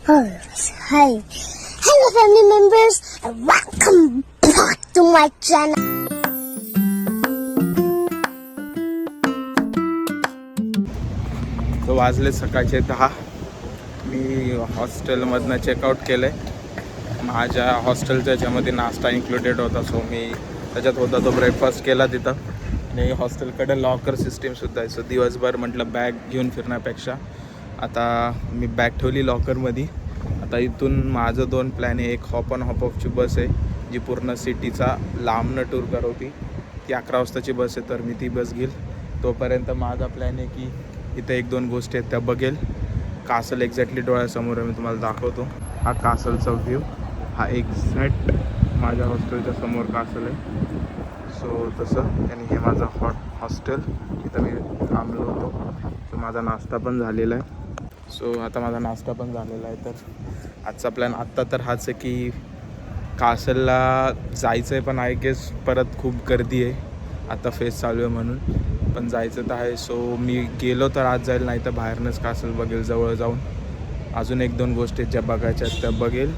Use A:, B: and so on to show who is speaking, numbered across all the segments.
A: Hi. Hello family members and welcome back to my channel.
B: तो वाजले सकाळचे 10. मी हॉस्टेलमधनं चेकआउट केलं आहे. माझ्या हॉस्टेलच्या याच्यामध्ये नाश्ता इन्क्लुडेड होता, सो मी त्याच्यात होता तो ब्रेकफास्ट केला तिथं. आणि हॉस्टेलकडे लॉकर सिस्टीमसुद्धा आहे. सो दिवसभर म्हटलं बॅग घेऊन फिरण्यापेक्षा आता मी बॅग ठेवली लॉकरमध्ये. आता इथून माझं 2 प्लॅन आहे. एक हॉप ऑन हॉप ऑफची बस आहे जी पूर्ण सिटीचा लांबनं टूर करवती. ती 11 वाजताची बस आहे, तर मी ती बस घेईल. तोपर्यंत माझा प्लॅन आहे की इथं 1-2 गोष्टी आहेत त्या बघेल. कासल एक्झॅक्टली डोळ्यासमोर आहे, मी तुम्हाला दाखवतो. हा कासलचा व्ह्यू, हा एक्झॅक्ट माझ्या हॉस्टेलच्या समोर कासल आहे. सो तसं आणि हे माझं हॉस्टेल, इथं मी थांबलो होतो. सो माझा नाश्ता पण झालेला आहे. आता माझा नाश्ता पण झालेला आहे. तर आजचा प्लॅन आत्ता तर हाच आहे की कासलला जायचं आहे, पण आय गेस परत खूप गर्दी आहे आता, फेस चालू आहे म्हणून. पण जायचं तर आहे. सो मी गेलो तर आज जाईल, नाही तर बाहेरनंच कासल बघेल जवळ जाऊन. अजून 1-2 गोष्टी त्या बघायच्या आहेत त्या बघेल.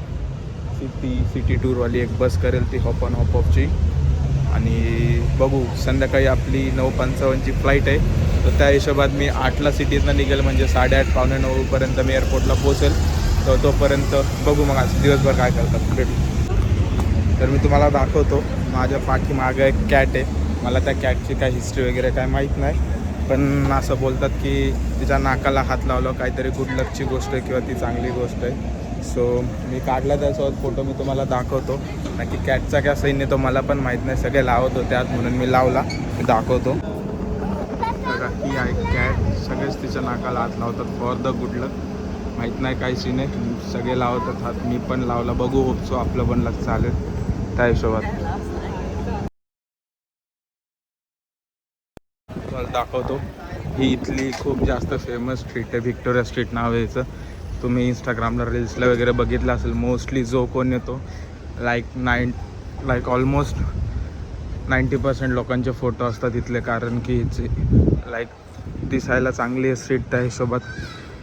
B: सिटी टूरवाली एक बस करेल, ती हॉप ऑन हॉप ऑफची. आणि बघू, संध्याकाळी आपली 9:55ची फ्लाईट आहे. तर त्या हिशोबात मी 8ला सिटीतनं निघेल, म्हणजे 8:30 पावणे 9पर्यंत मी एअरपोर्टला पोहोचेल. तर तोपर्यंत बघू मग आज दिवसभर काय करतात भेटू. तर मी तुम्हाला दाखवतो. माझ्या पाठीमागं एक कॅट आहे. मला त्या कॅटची काय हिस्ट्री वगैरे काय माहीत नाही, पण असं बोलतात की तिच्या नाकाला हात लावलं काहीतरी गुड लकची गोष्ट आहे किंवा ती चांगली गोष्ट आहे. सो मी काढला त्यासोबत फोटो, मी तुम्हाला दाखवतो. नक्की कॅटचा काय सीन आहे तो मला पण माहीत नाही. सगळे लावत होते आत म्हणून मी लावला, मी दाखवतो. बघा, ही आहे कॅट. सगळेच तिच्या नाकाला हात लावतात फॉर द गुड लक. माहीत नाही काय सीन आहे, सगळे लावतात हात, मी पण लावला. बघू, होपसो आपलं पण लक चालेल त्या हिशोबात. तुम्हाला दाखवतो. ही इथली खूप जास्त फेमस स्ट्रीट आहे, व्हिक्टोरिया स्ट्रीट नाव आहे याचं. तुम्ही इंस्टाग्रामला रील्सला वगैरे बघितलं असेल. मोस्टली जो कोण येतो लाईक ऑलमोस्ट 90% लोकांचे फोटो असतात इथले, कारण की हिची दिसायला चांगली आहे स्ट्रीट, त्या हिशोबात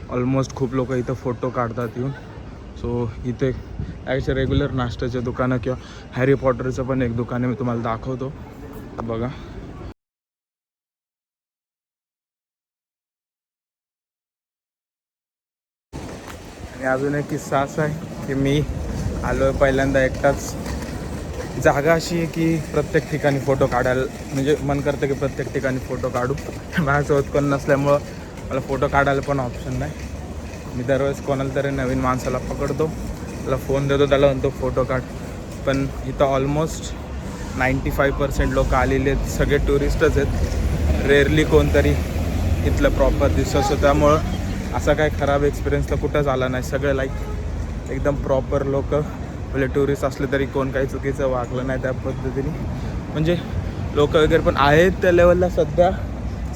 B: ऑलमोस्ट खूप लोक इथं फोटो काढतात येऊन. सो इथे ॲक्च्युअली रेग्युलर नाश्त्याचे दुकानं किंवा हॅरी पॉटरचं पण एक दुकान आहे, मी तुम्हाला दाखवतो. बघा, आणि अजून एक किस्सा असा आहे की मी आलो आहे पहिल्यांदा एकटाच. जागा अशी आहे की प्रत्येक ठिकाणी फोटो काढायला म्हणजे मन करतं की प्रत्येक ठिकाणी फोटो काढू. माझ्यासोबत कोण नसल्यामुळं मला फोटो काढायला पण ऑप्शन नाही. मी दरवेळेस कोणाला तरी नवीन माणसाला पकडतो, त्याला फोन देतो, त्याला म्हणतो फोटो काढ. पण इथं ऑलमोस्ट 95% लोक आलेले आहेत, सगळे टुरिस्टच आहेत. रेअरली कोणतरी इथलं प्रॉपर दिसतं. सो त्यामुळं असा काय खराब एक्सपिरियन्स तर कुठंच आला नाही. सगळे एकदम प्रॉपर लोक. भले टुरिस्ट असले तरी कोण काही चुकीचं वागलं नाही त्या पद्धतीने. म्हणजे लोक वगैरे पण आहेत त्या लेवलला सध्या,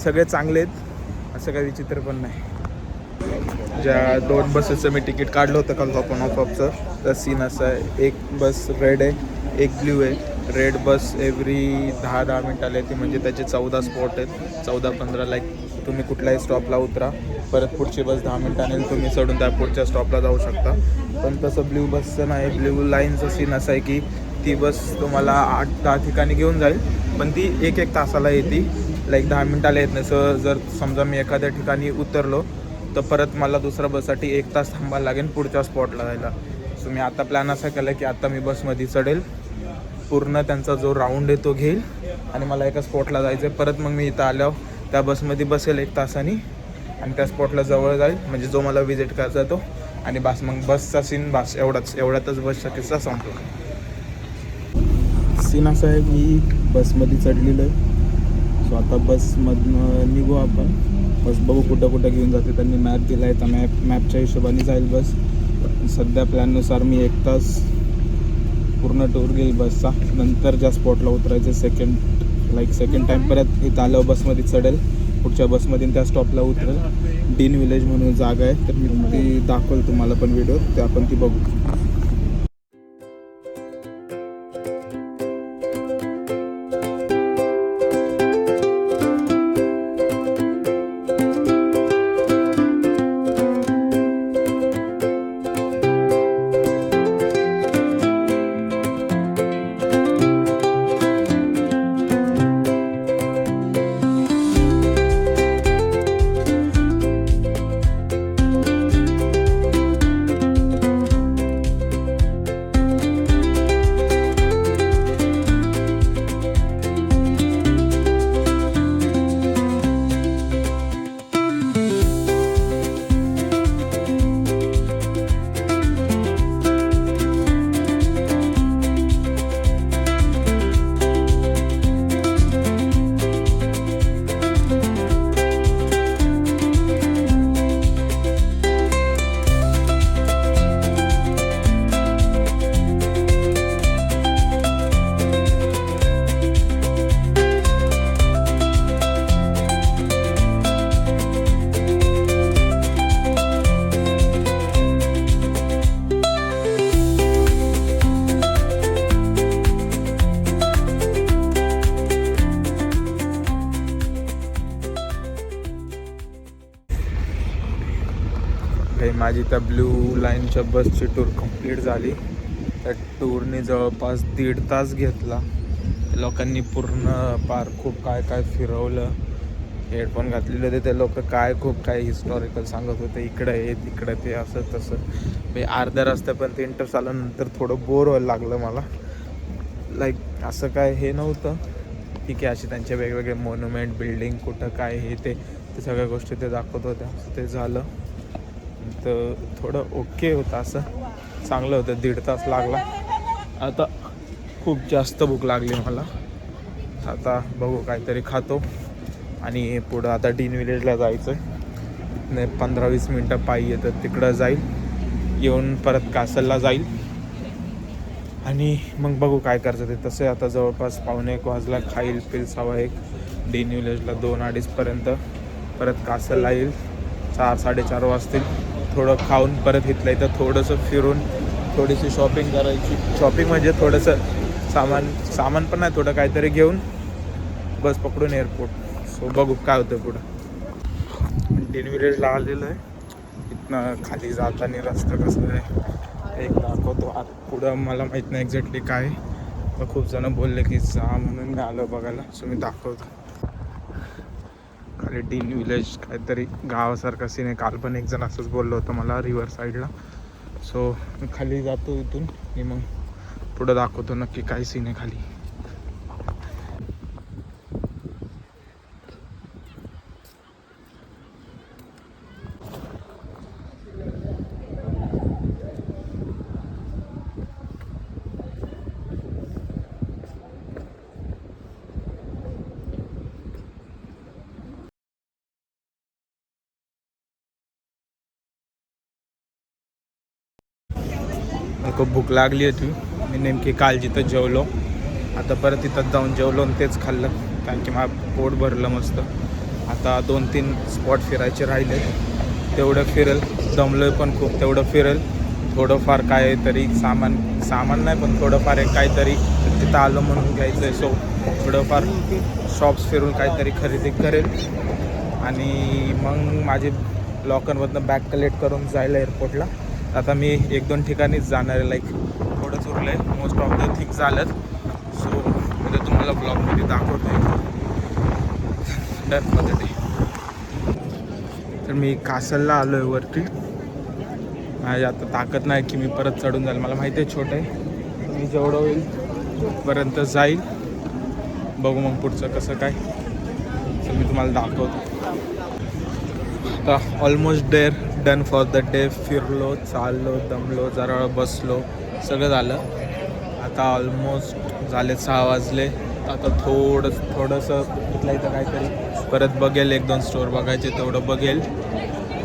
B: सगळे चांगले आहेत, असं काही विचित्र पण नाही. ज्या 2 बसेसचं मी तिकीट काढलं होतं काल हॉप ऑन हॉप ऑफचं, तर सीन असं आहे. एक बस रेड आहे, एक ब्ल्यू आहे. रेड बस एव्हरी 10 मिनिटाला येते, म्हणजे त्याचे 14 स्पॉट आहेत. 14-15 तुम्ही कुठल्याही स्टॉपला उतरा, परत पुढची बस 10 मिनिटांनी तुम्ही चढून त्या पुढच्या स्टॉपला जाऊ शकता. पण तसं ब्ल्यू बसचं नाही. ब्ल्यू लाईनचं सीन असं आहे की ती बस तुम्हाला 8-10 ठिकाणी घेऊन जाईल, पण ती 1-1 तासाला येते, 10 मिनिटाला येत नाही. सो जर समजा मी एखाद्या ठिकाणी उतरलो तर परत मला दुसऱ्या बससाठी 1 तास थांबायला लागेल पुढच्या स्पॉटला जायला. सो मी आता प्लॅन असा केला की आता मी बसमध्ये चढेल, पूर्ण त्यांचा जो राऊंड आहे तो घेईल आणि मला एका स्पॉटला जायचं आहे. परत मग मी इथं आल्यावर त्या बसमध्ये बसेल 1 तासाने आणि त्या स्पॉटला जवळ जाईल, म्हणजे जो मला विजिट करायचा तो. आणि बस मग बसचा सीन एवढ्यातच बसचा किस्सा संपला. सीन असा आहे की बसमध्ये चढलेलं आहे. सो आता बसमधनं निघू आपण. बस बघू कुठं घेऊन जाते. त्यांनी मॅप दिला आहे, त्या मॅपच्या हिशोबाने जाईल बस. सध्या प्लॅननुसार मी 1 तास पूर्ण टूर घेईल बसचा. नंतर ज्या स्पॉटला उतरायचं सेकंड टाईम परत इथं आल्यावर बसमध्ये चढेल, पुढच्या बसमध्ये त्या स्टॉपला उतरेल. डीन विलेज म्हणून जागा आहे, तर मी ती दाखवेल तुम्हाला पण व्हिडिओ, ते आपण ती बघू. माझी त्या ब्ल्यू लाईनच्या बसची टूर कंप्लीट झाली. त्या टूरने जवळपास 1.5 तास घेतला. लोकांनी पूर्ण पार खूप काय काय फिरवलं. हेडफोन घातलेले होते ते लोक खूप काय हिस्टॉरिकल सांगत होते, इकडं हे तिकडं ते असं तसं. मी अर्ध्या रस्त्यापर्यंत इंटरेस्ट आल्यानंतर थोडं बोर व्हायला लागलं मला. लाईक असं काय हे नव्हतं, ठीक आहे, असे त्यांचे वेगवेगळे मॉन्युमेंट बिल्डिंग कुठं काय हे ते सगळ्या गोष्टी ते दाखवत होत्या. ते झालं तर थोडं ओके होतं, असं चांगलं होतं. 1.5 तास लागला. आता खूप जास्त भूक लागली मला. आता बघू काहीतरी खातो आणि पुढं आता डीन विलेजला जायचं आहे. 15-20 मिनटं पायी येतं, तिकडं जाईल, येऊन परत कासलला जाईल आणि मग बघू काय करायचं ते. तसे आता जवळपास 1:45 वाजला. खाईल पिल 1:15 डीन विलेजला 2-2:30पर्यंत. परत कासलला येईल 4-4:30 वाजतील. थोडं खाऊन परत इथलं इथं थोडंसं फिरून थोडीशी शॉपिंग करायची. शॉपिंग म्हणजे थोडंसं सामान पण नाही, थोडं काहीतरी घेऊन बस पकडून एअरपोर्ट. सो बघू काय होतं पुढं. डीन विलेजला आलेलं आहे. इथनं खाली जाताना रस्ता कसं आहे एक दाखवतो. आत पुढं मला माहीत नाही एक्झॅक्टली काय, तर खूप जण बोलले की जा म्हणून मी आलो बघायला. सो मी दाखवतो. खाली डीन विलेज काहीतरी गावासारखा सीन आहे. काल पण एक जण असंच बोललं होतं मला रिव्हर साईडला. सो मी खाली जातो इथून आणि मग पुढं दाखवतो नक्की काय सीन आहे खाली. खूप भूक लागली होती. मी नेमकी काल जिथं जेवलो, आता परत तिथं जाऊन जेवलो आणि तेच खाल्लं, कारण की माझं पोट भरलं मस्त. आता 2-3 स्पॉट फिरायचे राहिले, तेवढं फिरेल. दमलो पण खूप, तेवढं फिरेल. थोडंफार काय तरी सामान नाही पण थोडंफार एक काहीतरी तिथं आलं म्हणून घ्यायचं आहे. सो थोडंफार शॉप्स फिरून काहीतरी खरेदी करेल आणि मग माझे लॉकरमधनं बॅग कलेक्ट करून जायला एअरपोर्टला. आता मी 1-2 ठिकाणीच जाणार आहे. लाईक थोडंच उरलं आहे, मोस्ट ऑफ द थिंग्स झालं. सो उद्या तुम्हाला ब्लॉगमध्ये दाखवतो आहे. Done for the day. तर मी कासलला आलो आहे वरती. माझी आता ताकद नाही की मी परत चढून जाईल. मला माहिती आहे छोटं आहे, मी जेवढं होईल पर्यंत जाईल. बघू मग पुढचं कसं काय, तर मी तुम्हाला दाखवतो. आता almost there, done for the day. फिरलो, चाललो, दमलो, जरा बसलो, सगळं झालं. आता ऑलमोस्ट झाले 6 वाजले. आता थोडंसं इथलं इथं काहीतरी परत बघेल, 1-2 स्टोअर बघायचे तेवढं बघेल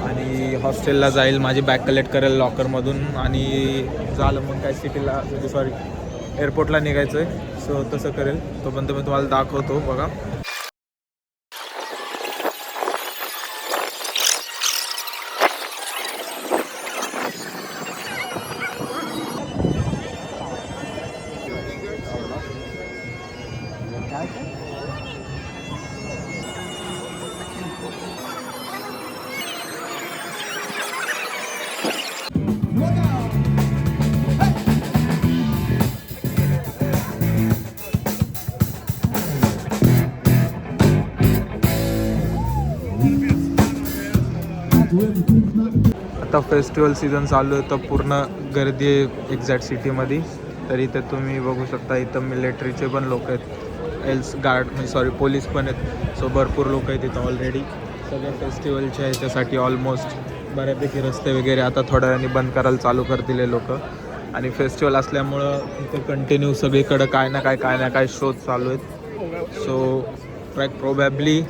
B: आणि हॉस्टेलला जाईल. माझी बॅग कलेक्ट करेल लॉकरमधून आणि झालं मग काय सिटीला एअरपोर्टला निघायचं आहे. सो तसं करेल. तोपर्यंत मी तुम्हाला दाखवतो. बघा आता फेस्टिवल सीझन चालू आहे तर पूर्ण गर्दी आहे एक्झॅक्ट सिटीमध्ये. तर इथं तुम्ही बघू शकता, इथं मिलिटरीचे पण लोक आहेत, पोलीस पण आहेत. सो भरपूर लोक आहेत इथं ऑलरेडी. सगळ्या फेस्टिवलच्या ह्याच्यासाठी ऑलमोस्ट बऱ्यापैकी रस्ते वगैरे आता थोड्या वेळाने बंद करायला चालू करतील हे लोक. आणि फेस्टिवल असल्यामुळं इथं कंटिन्यू सगळीकडं काय ना काय शोज चालू आहेत. सो प्रोबॅबली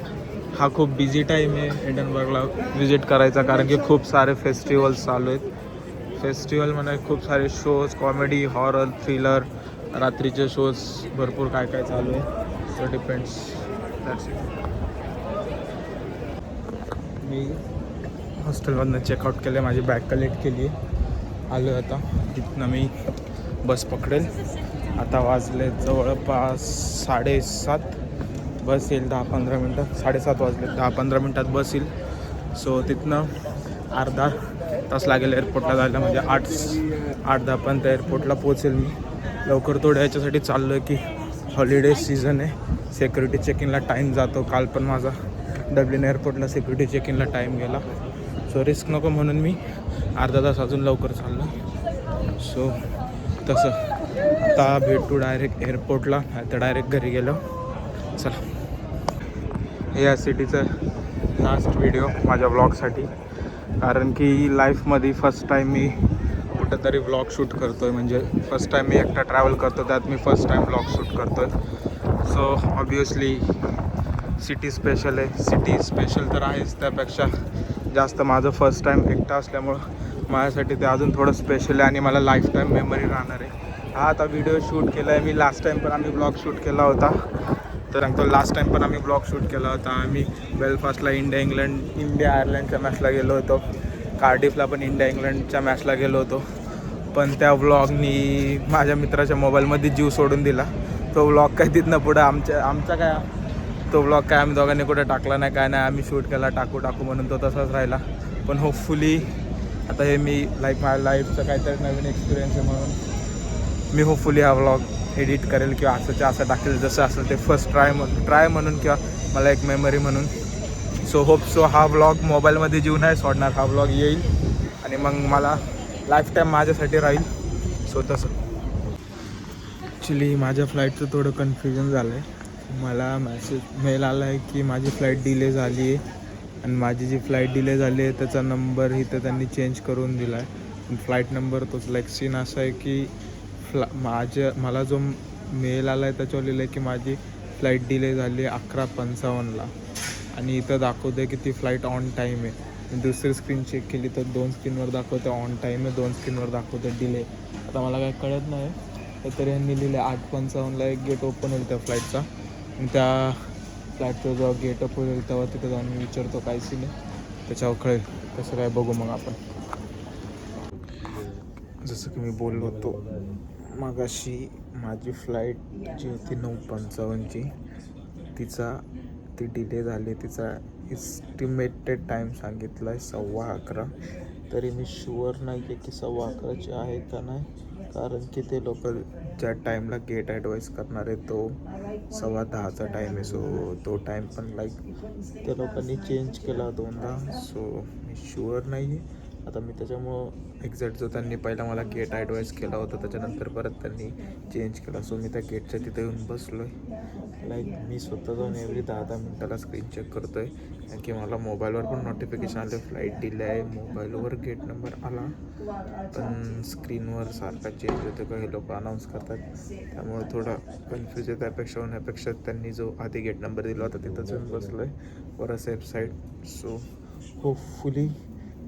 B: हा खूप बिझी टाईम आहे एडनबर्गला विजिट करायचा, कारण की खूप सारे फेस्टिवल्स चालू आहेत. फेस्टिवल म्हणजे खूप सारे शोज, कॉमेडी, हॉरर, थ्रिलर, रात्रीचे शोज, भरपूर काय काय चालू आहे. So depends. That's it. मी हॉस्टेलमधनं चेकआउट केलं, माझी बॅग कलेक्ट केली आहे, आलो आहे. आता तिथनं मी बस पकडेल. आता वाजले जवळपास 7:30. बस येईल 10-15 मिनटं. 7:30 वाजले, 10-15 मिनटात बस येईल. सो तिथनं अर्धा तास लागेल एअरपोर्टला जायला, म्हणजे 8-10पर्यंत एअरपोर्टला पोहोचेल मी. लवकर थोडं याच्यासाठी चाललो आहे की हॉलिडे सीझन आहे, सिक्युरिटी चेकिंगला टाईम जातो. काल पण माझा डब्लिन एअरपोर्टला सिक्युरिटी चेकिंगला टाईम गेला. सो रिस्क नको म्हणून मी अर्धा तास अजून लवकर चाललो. सो तसं आता भेटू डायरेक्ट एअरपोर्टला, आता डायरेक्ट घरी गेलो. चला, हे या सिटीचं लास्ट व्हिडिओ माझ्या ब्लॉगसाठी, कारण की लाईफमध्ये फर्स्ट टाईम मी कुठंतरी ब्लॉग शूट करतो आहे. म्हणजे फर्स्ट टाईम मी एकटा ट्रॅव्हल करतो, त्यात मी फर्स्ट टाईम ब्लॉग शूट करतो आहे. सो ऑब्वियसली सिटी स्पेशल आहे. सिटी स्पेशल तर आहेच, त्यापेक्षा जास्त माझं फर्स्ट टाईम एकटा असल्यामुळं माझ्यासाठी ते अजून थोडं स्पेशल आहे आणि मला लाईफ टाईम मेमरी राहणार आहे. हा आता व्हिडिओ शूट केला आहे मी. लास्ट टाईम पण आम्ही ब्लॉग शूट केला होता, तर सांगतो लास्ट टाईम पण आम्ही ब्लॉग शूट केला होता. आम्ही बेलफास्टला इंडिया आयर्लंडच्या मॅचला गेलो होतो. कार्डिफला पण इंडिया इंग्लंडच्या मॅचला गेलो होतो. पण त्या व्लॉगनी माझ्या मित्राच्या मोबाईलमध्ये जीव सोडून दिला. तो व्लॉग काय तिथनं पुढं आमचा काय तो व्लॉग काय आम्ही दोघांनी कुठे टाकला नाही, काय नाही. आम्ही शूट केला टाकू म्हणून तो तसाच राहिला. पण होपफुली आता हे मी माझ्या लाईफचं काहीतरी नवीन एक्सपिरियन्स आहे म्हणून मी होपफुली हा व्लॉग एडिट करेल किंवा असं टाकेल, जसं असेल ते फर्स्ट ट्राय म्हणून किंवा मला एक मेमरी म्हणून. सो हा व्लॉग मोबाईलमध्ये जीव नाही सोडणार. हा व्लॉग येईल आणि मग मला लाईफ टाईम माझ्यासाठी राहील. सो तसं ॲक्च्युली माझ्या फ्लाईटचं थोडं कन्फ्युजन झालं आहे. मला मेल आला आहे की माझी फ्लाईट डिले झाली आहे आणि माझी जी फ्लाईट डिले झाली आहे त्याचा नंबर इथं त्यांनी चेंज करून दिला आहे. फ्लाईट नंबर तोच सीन असा आहे की मला जो मेल आला आहे त्याच्यावर लिहिलं आहे की माझी फ्लाईट डिले झाली आहे 11:55ला आणि इथं दाखवतं आहे की ती फ्लाईट ऑन टाईम आहे. दुसरी स्क्रीन चेक केली तर 2 स्क्रीनवर दाखवतं ऑन टाईम आहे, 2 स्क्रीनवर दाखवतं डिले. आता मला काही कळत नाही, तरी यांनी लिहिले 8:55ला एक गेट ओपन होईल त्या फ्लाईटचा. आणि त्या फ्लाईटचं जेव्हा गेट अप होईल तेव्हा तिथं जाऊन मी विचारतो काय सीन आहे, त्याच्यावर कळेल. तसं काय बघू मग आपण. जसं की मी बोललो होतो मगाशी, माझी फ्लाईट जी होती 9:55ची ती डिले झाली. तिचा इस्टिमेटेड टाईम सांगितला आहे 11:15. तरी मी शुअर नाही आहे की 11:15ची आहे का नाही, कारण की ते लोक ज्या टाईमला गेट ॲडवाईस करणार आहे तो 10:15चा टाईम आहे. सो तो टाईम पण त्या लोकांनी चेंज केला 2दा. सो मी शुअर नाही आहे आता मी. त्याच्यामुळं एक्झॅक्ट जो त्यांनी पहिला मला गेट ॲडवाईस केला होता त्याच्यानंतर परत त्यांनी चेंज केला. सो मी त्या गेटच्या तिथे येऊन बसलो आहे. मी स्वतः जाऊन एव्हरी 10-10 मिनटाला स्क्रीन चेक करतो आहे, कारण की मला मोबाईलवर पण नोटिफिकेशन आले फ्लाईट डिले आहे. मोबाईलवर गेट नंबर आला पण स्क्रीनवर सारखा चेंज होतो का हे लोक अनाऊन्स करतात, त्यामुळे थोडा कन्फ्यूज आहे. त्यापेक्षा होण्यापेक्षा त्यांनी जो आधी गेट नंबर दिला होता तिथंच येऊन बसलो आहे वर सेफ साईड. सो होपफुली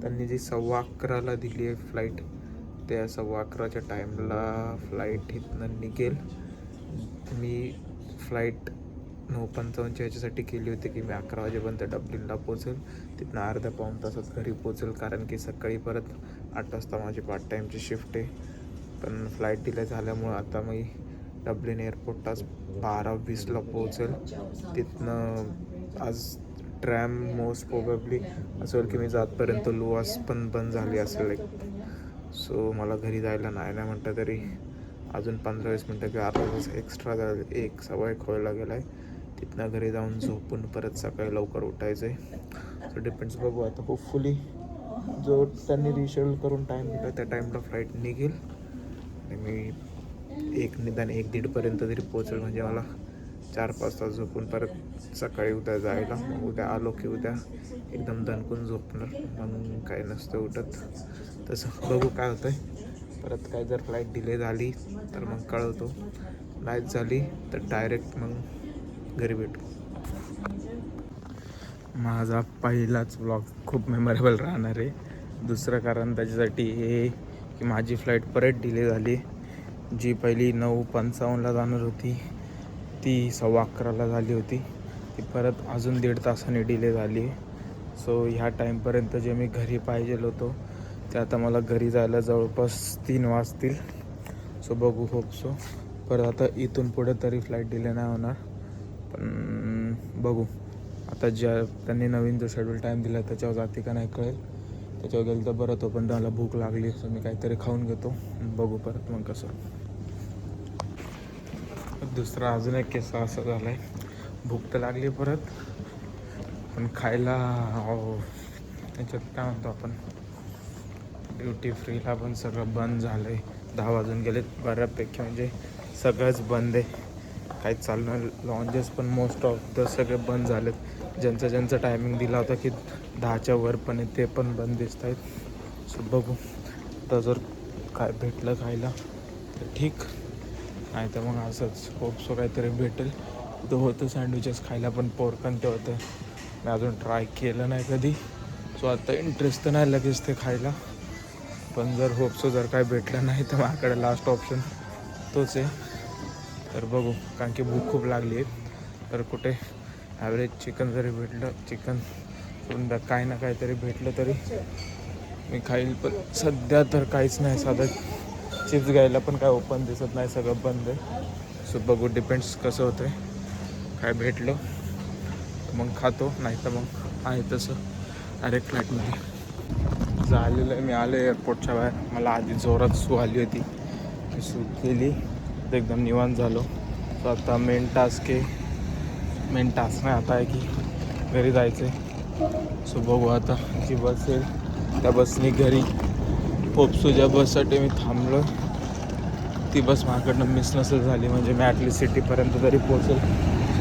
B: त्यांनी जी 11:15ला दिली आहे फ्लाईट, त्या 11:15च्या टाईमला फ्लाईट इथनं निघेल. मी फ्लाईट 9:55च्या ह्याच्यासाठी केली होती की मी 11 वाजेपर्यंत डब्लिनला पोचेल, तिथनं अर्ध्या पाऊण तासात घरी पोचेल, कारण की सकाळी परत 8 वाजता माझी पार्ट टाईमची शिफ्ट आहे. पण फ्लाईट डिले झाल्यामुळं आता मी डब्लिन एअरपोर्टलाच 12:20ला पोचेल. तिथनं आज ट्रॅम मोस्ट प्रोबेबली असेल की मी जातपर्यंत लुआस पण बंद झाली असेल सो मला घरी जायला नाही म्हटलं तरी अजून 15-20 मिनटं किंवा अर्धा तास एक्स्ट्रा जाईल. 1:15 व्हायला गेला आहे. तिथनं घरी जाऊन झोपून परत सकाळी लवकर उठायचं आहे. सो डिपेंड्स, बघू आता. होपफुली जो त्यांनी रिशेड्यूल करून टाईम दिला त्या टाईमला फ्लाईट निघेल आणि मी निदान 1-1:30पर्यंत तरी पोचेल, म्हणजे मला 4-5 तास झोपून परत सकाळी उद्या जायला. मग उद्या आलो की उद्या एकदम दणकून झोपणार, मग काय नसतं उठत. तसं बघू काय होतं आहे. परत काय जर फ्लाईट डिले झाली तर मग कळवतो, नाहीच झाली तर डायरेक्ट मग घरी भेटू. माझा पहिलाच व्लॉग खूप मेमोरेबल राहणार आहे. दुसरं कारण त्याच्यासाठी हे की माझी फ्लाईट परत डिले झाली. जी पहिली 9:55ला जाणार होती ती 11:15ला झाली होती. ती परत अजून 1.5 तासाने डिले झाली. सो ह्या टाईमपर्यंत जे मी घरी पाहिजेल होतो ते आता मला घरी जायला जवळपास 3 वाजतील. सो बघू, होप सो. परत आता इथून पुढे तरी फ्लाईट डिले नाही होणार, पण बघू आता. त्यांनी नवीन जो शेड्यूल टाईम दिला त्याच्यावर जाते का नाही कळेल. त्याच्यावर गेलं तर बरं तो, पण त्याला भूक लागली सो मी काहीतरी खाऊन घेतो, बघू परत मग कसं. दुसरा अजून एक किस्सा असा झाला आहे, भूक तर लागली परत, पण खायला त्याच्यात काय म्हणतो आपण, ड्युटी फ्रीला पण सगळं बंद झालं आहे. 10 वाजून गेलेत बऱ्यापैकी, म्हणजे सगळंच बंद आहे, काहीच चालू नाही. लॉन्जेस पण मोस्ट ऑफ द सगळे बंद झालेत. ज्यांचा टायमिंग दिला होता की 10च्या वर पण आहे, ते पण बंद दिसत आहेत. सो बघू आता, जर काय भेटलं खायला तर ठीक, नाही तर मग असंच होपसो काहीतरी भेटेल. तो होतं सँडविचेस खायला, पण पोरकन ते होतं, मी अजून ट्राय केलं नाही कधी. सो आता इंटरेस्ट तर नाही लगेच ते खायला, पण जर होपसो जर काय भेटलं नाही तर माझ्याकडे लास्ट ऑप्शन तोच आहे. तर बघू, कारण की भूक खूप लागली आहे. तर कुठे ॲव्हरेज चिकन जरी भेटलं, चिकन सोडून काय ना काहीतरी भेटलं तरी मी खाईल, पण सध्या तर काहीच नाही. साधं चिप्स घ्यायला पण काय ओपन दिसत नाही, सगळं बंद आहे. सो बघू, डिपेंड्स कसं होतं आहे. काय भेटलं मग खातो, नाही तर मग आहे तसं डायरेक्ट फ्लाईटमध्ये झालेलं आहे. मी आलो एअरपोर्टच्या बाहेर, मला आधी जोरात सू आली होती, मी सू केली तर एकदम निवांत झालो. सो आता मेन टास्क नाही आता आहे की घरी जायचं आहे. सो बघू आता, जी बस येईल त्या बसनी घरी. होपसो ज्या बससाठी मी थांबलो ती बस माझ्याकडनं मिस नसेल झाली, म्हणजे मी ॲटलीस्ट सिटीपर्यंत तरी पोहोचेल.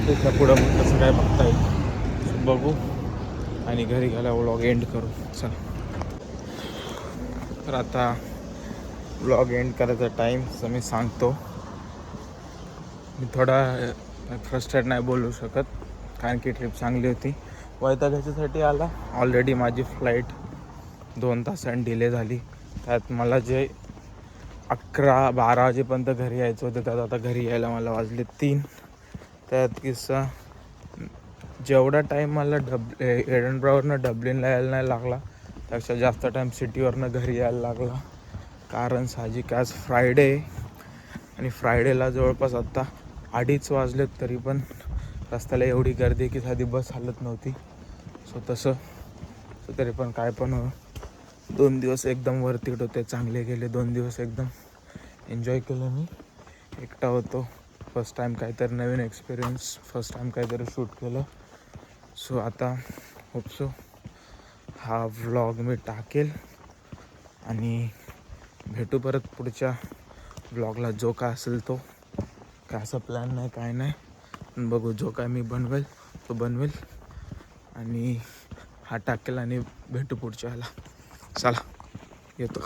B: त्याच्या पुढं मग कसं काय बघता येईल. सो बघू, आणि घरी गेला व्लॉग एंड करू. चला, तर आता व्लॉग एंड करायचा टाईम असं मी सांगतो. मी थोडा फ्रस्ट्रेट नाही बोलू शकत, कारण की ट्रिप चांगली होती. वैताग ह्याच्यासाठी आला, ऑलरेडी माझी फ्लाईट 2 तासांनी डिले झाली. त्यात मला जे 11-12 वाजेपर्यंत घरी यायचं होतं, त्यात आता घरी यायला मला वाजले 3. त्यात किस्सा, जेवढा टाईम मला एडनब्रावरनं डब्लिनला यायला नाही लागला, त्यापेक्षा जास्त टाईम सिटीवरनं घरी यायला लागला. कारण साहजिक आज फ्रायडे, आणि फ्रायडेला जवळपास आत्ता 2:30 वाजलेत, तरी पण रस्त्याला एवढी गर्दी आहे की साधी बस हलत नव्हती. सो तरी पण काय पण 2 दिवस एकदम वरती होते, चांगले गेले 2 दिवस, एकदम एन्जॉय केलं. मी एकटा होतो, फर्स्ट टाईम काहीतरी नवीन एक्सपिरियन्स, फर्स्ट टाईम काहीतरी शूट केलं. सो आता होपसो हा व्लॉग मी टाकेल, आणि भेटू परत पुढच्या व्लॉगला. जो काय असेल तो, काय असा प्लॅन नाही, काय नाही, पण बघू, जो काय मी बनवेल तो बनवेल, आणि हा टाकेल, आणि भेटू पुढच्या ह्याला. चला, येतो.